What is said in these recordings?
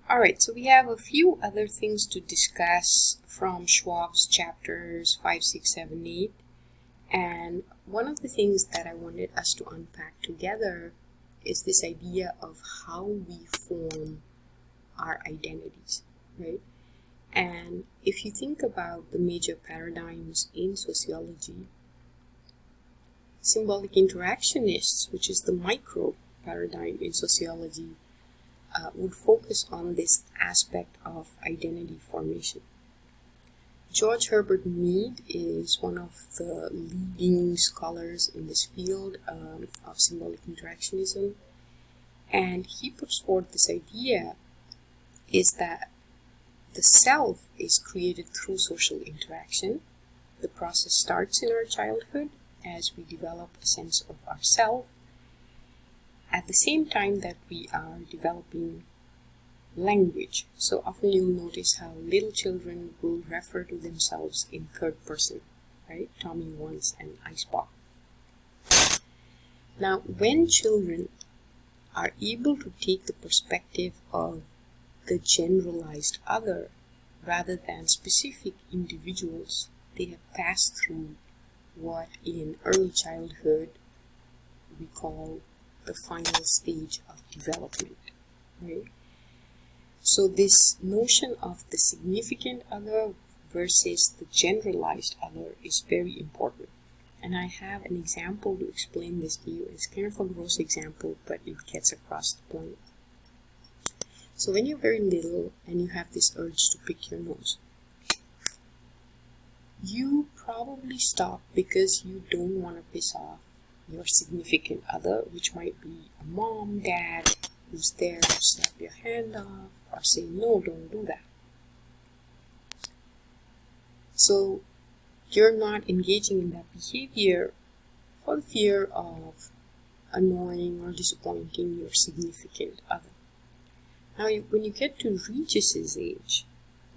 Alright, so we have a few other things to discuss from Schwab's chapters 5, 6, 7, 8. And one of the things that I wanted us to unpack together is this idea of how we form our identities, right? And if you think about the major paradigms in sociology, symbolic interactionists, which is the micro paradigm in sociology, would focus on this aspect of identity formation. George Herbert Mead is one of the leading scholars in this field of symbolic interactionism, and he puts forth this idea is that the self is created through social interaction. The process starts in our childhood as we develop a sense of ourself, at the same time that we are developing language. So often you'll notice how little children will refer to themselves in third person, right? Tommy wants an ice pop. Now, when children are able to take the perspective of the generalized other rather than specific individuals, they have passed through what in early childhood we call the final stage of development, right? So this notion of the significant other versus the generalized other is very important. And I have an example to explain this to you. It's kind of a gross example, but it gets across the point. So when you're very little and you have this urge to pick your nose, you probably stop because you don't want to piss off your significant other, which might be a mom, dad, who's there to slap your hand off or say, no, don't do that. So you're not engaging in that behavior for the fear of annoying or disappointing your significant other. Now, when you get to Regis's age,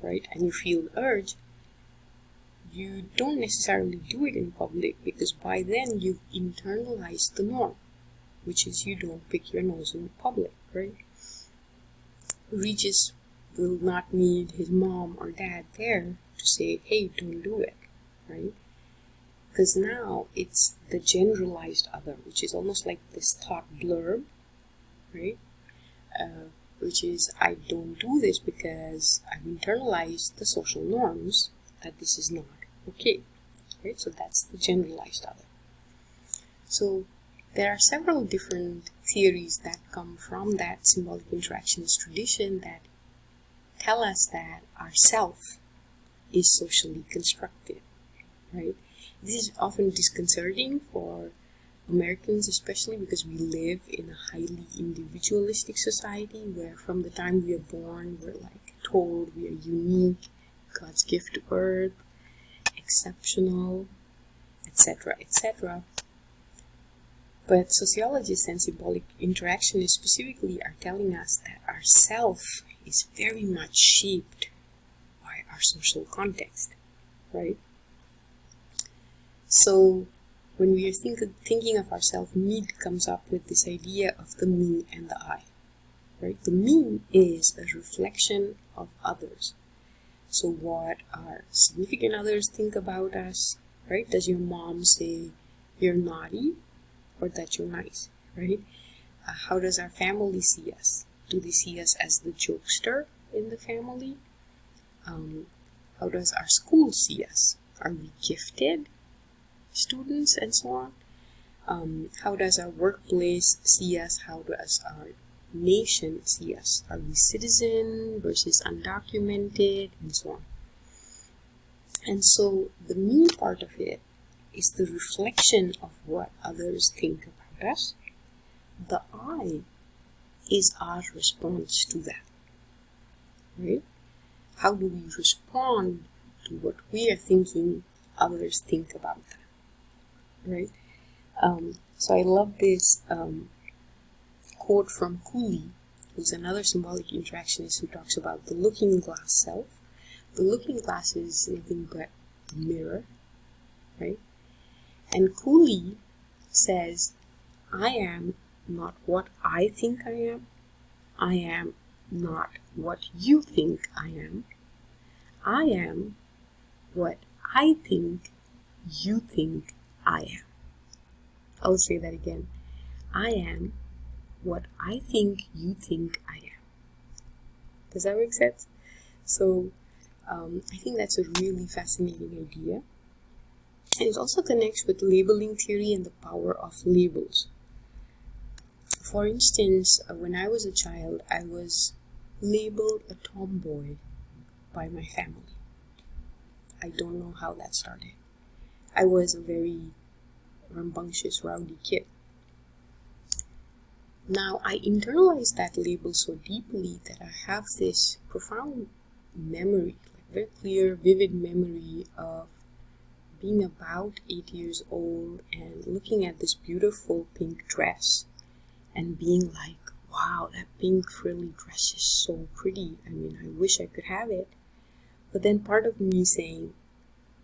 right, and you feel the urge, you don't necessarily do it in public because by then you've internalized the norm, which is you don't pick your nose in public, right? Regis will not need his mom or dad there to say, hey, don't do it, right? Because now it's the generalized other, which is almost like this thought blurb, right? Which is, I don't do this because I've internalized the social norms that this is not okay, right? So that's the generalized other. So there are several different theories that come from that symbolic interactionist tradition that tell us that our self is socially constructed, right? This is often disconcerting for Americans, especially because we live in a highly individualistic society where from the time we are born, we're like told we are unique, God's gift to earth, exceptional, etc., etc. But sociologists and symbolic interactionists specifically are telling us that our self is very much shaped by our social context, right? So when we are thinking of ourselves, Mead comes up with this idea of the me and the I, right? The me is a reflection of others. So what our significant others think about us, right? Does your mom say you're naughty or that you're nice, right? How does our family see us? Do they see us as the jokester in the family? How does our school see us? Are we gifted students and so on? How does our workplace see us? How does our nation see us? Are we citizen versus undocumented and so on? And so the me part of it is the reflection of what others think about us. The I is our response to that, right? How do we respond to what we are thinking others think about that, right? So I love this quote from Cooley, who's another symbolic interactionist who talks about the looking glass self. The looking glass is nothing but a mirror, right? And Cooley says, I am not what I think I am not what you think I am. I am what I think you think I am. I'll say that again. I am what I think you think I am. Does that make sense? So I think that's a really fascinating idea. And it also connects with labeling theory and the power of labels. For instance, when I was a child, I was labeled a tomboy by my family. I don't know how that started. I was a very rambunctious, rowdy kid. Now, I internalized that label so deeply that I have this profound memory, like very clear, vivid memory of being about 8 years old and looking at this beautiful pink dress and being like, wow, that pink frilly dress is so pretty. I mean, I wish I could have it. But then part of me saying,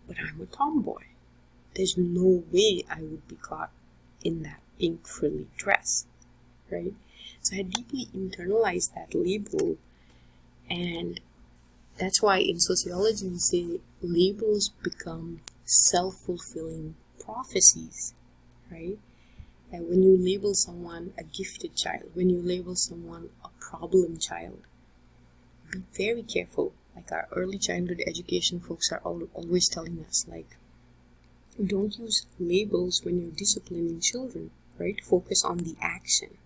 but I'm a tomboy. There's no way I would be caught in that pink frilly dress, right? So I deeply internalized that label, and that's why in sociology we say labels become self-fulfilling prophecies, right? That when you label someone a gifted child, when you label someone a problem child, be very careful. Like our early childhood education folks are always telling us, like, don't use labels when you're disciplining children, right? Focus on the action,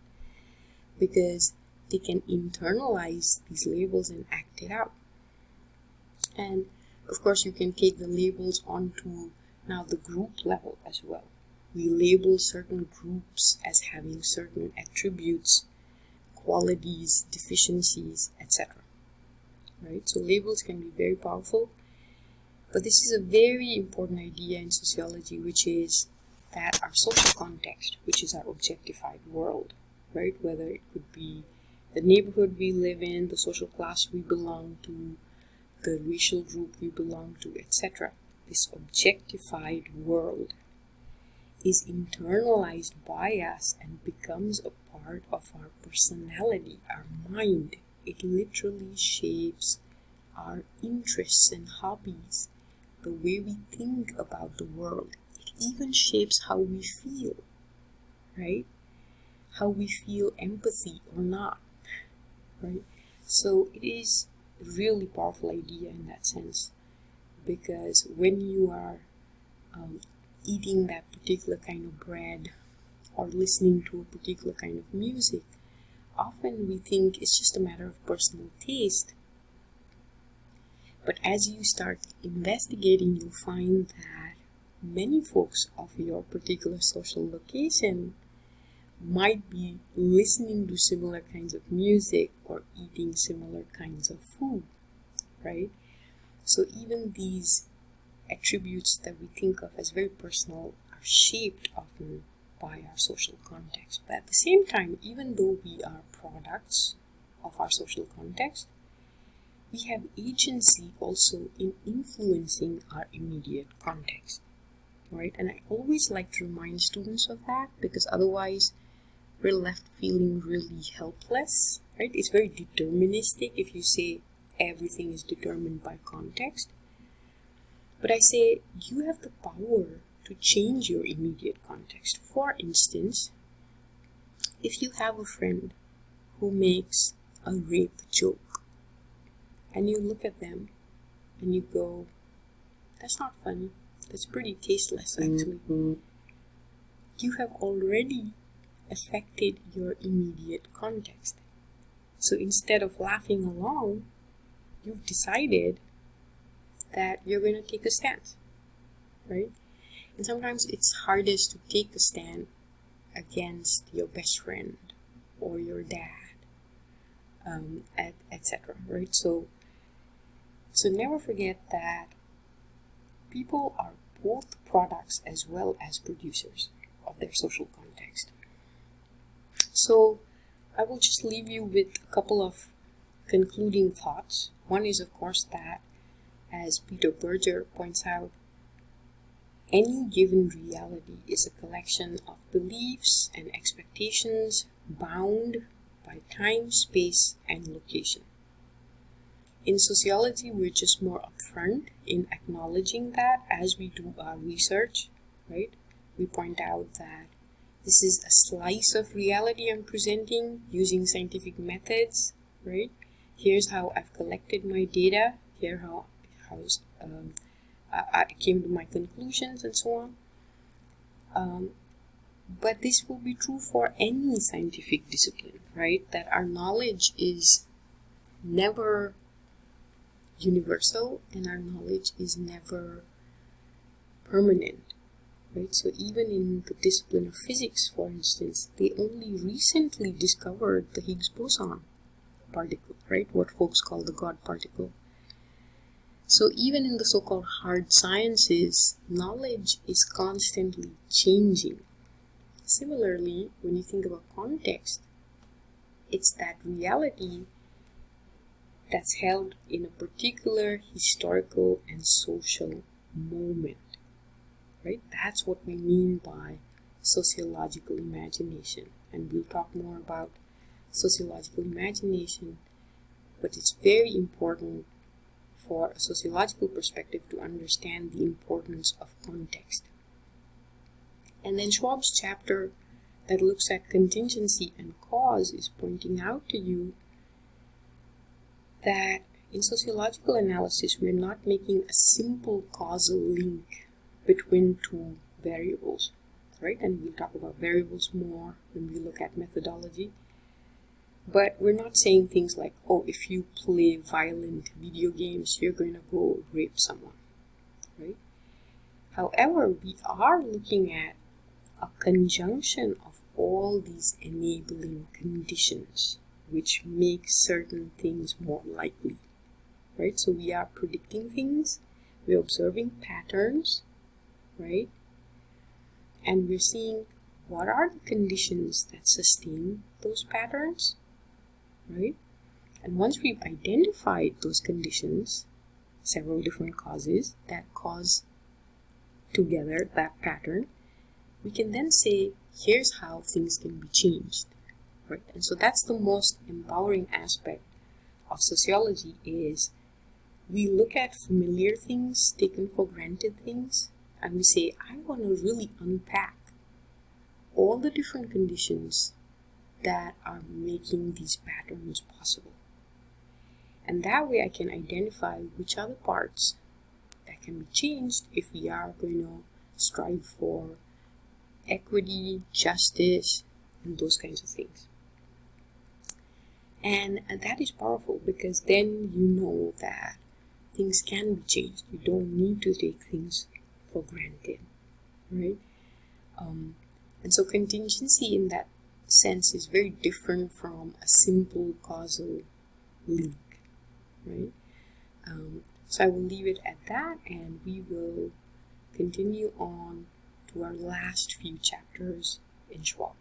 because they can internalize these labels and act it out. And of course, you can take the labels onto now the group level as well. We label certain groups as having certain attributes, qualities, deficiencies, etc. Right? So labels can be very powerful. But this is a very important idea in sociology, which is that our social context, which is our objectified world, right? Whether it could be the neighborhood we live in, the social class we belong to, the racial group we belong to, etc. This objectified world is internalized by us and becomes a part of our personality, our mind. It literally shapes our interests and hobbies, the way we think about the world. It even shapes how we feel, right? How we feel empathy or not, right? So it is a really powerful idea in that sense, because when you are eating that particular kind of bread or listening to a particular kind of music, often we think it's just a matter of personal taste. But as you start investigating, you find that many folks of your particular social location might be listening to similar kinds of music or eating similar kinds of food, right? So even these attributes that we think of as very personal are shaped often by our social context. But at the same time, even though we are products of our social context, we have agency also in influencing our immediate context, right? And I always like to remind students of that, because otherwise we're left feeling really helpless, right? It's very deterministic if you say everything is determined by context. But I say you have the power to change your immediate context. For instance, if you have a friend who makes a rape joke, and you look at them and you go, that's not funny, that's pretty tasteless actually. You have already affected your immediate context. So instead of laughing along, you've decided that you're going to take a stand, right? And sometimes it's hardest to take a stand against your best friend or your dad, etc. Right? So never forget that people are both products as well as producers of their social context. So I will just leave you with a couple of concluding thoughts. One is, of course, that, as Peter Berger points out, any given reality is a collection of beliefs and expectations bound by time, space, and location. In sociology, we're just more upfront in acknowledging that as we do our research, right? We point out that this is a slice of reality I'm presenting using scientific methods, right? Here's how I've collected my data. Here how I came to my conclusions and so on. But this will be true for any scientific discipline, right? That our knowledge is never universal and our knowledge is never permanent, right? So even in the discipline of physics, for instance, they only recently discovered the Higgs boson particle, right? What folks call the God particle. So even in the so-called hard sciences, knowledge is constantly changing. Similarly, when you think about context, it's that reality that's held in a particular historical and social moment, right? That's what we mean by sociological imagination. And we'll talk more about sociological imagination, but it's very important for a sociological perspective to understand the importance of context. And then Schwalbe's chapter that looks at contingency and cause is pointing out to you that in sociological analysis, we're not making a simple causal link between two variables, right? And we'll talk about variables more when we look at methodology. But we're not saying things like, oh, if you play violent video games, you're going to go rape someone, right? However, we are looking at a conjunction of all these enabling conditions which make certain things more likely, right? So we are predicting things, we're observing patterns, right? And we're seeing what are the conditions that sustain those patterns, right? And once we've identified those conditions, several different causes that cause together that pattern, we can then say, here's how things can be changed, right? And so that's the most empowering aspect of sociology is we look at familiar things, taken for granted things, and we say, I want to really unpack all the different conditions that are making these patterns possible. And that way I can identify which are the parts that can be changed if we are going to strive for equity, justice, and those kinds of things. And that is powerful because then you know that things can be changed. You don't need to take things for granted, right? And so contingency in that sense is very different from a simple causal link, right? So I will leave it at that, and we will continue on to our last few chapters in Schwalbe.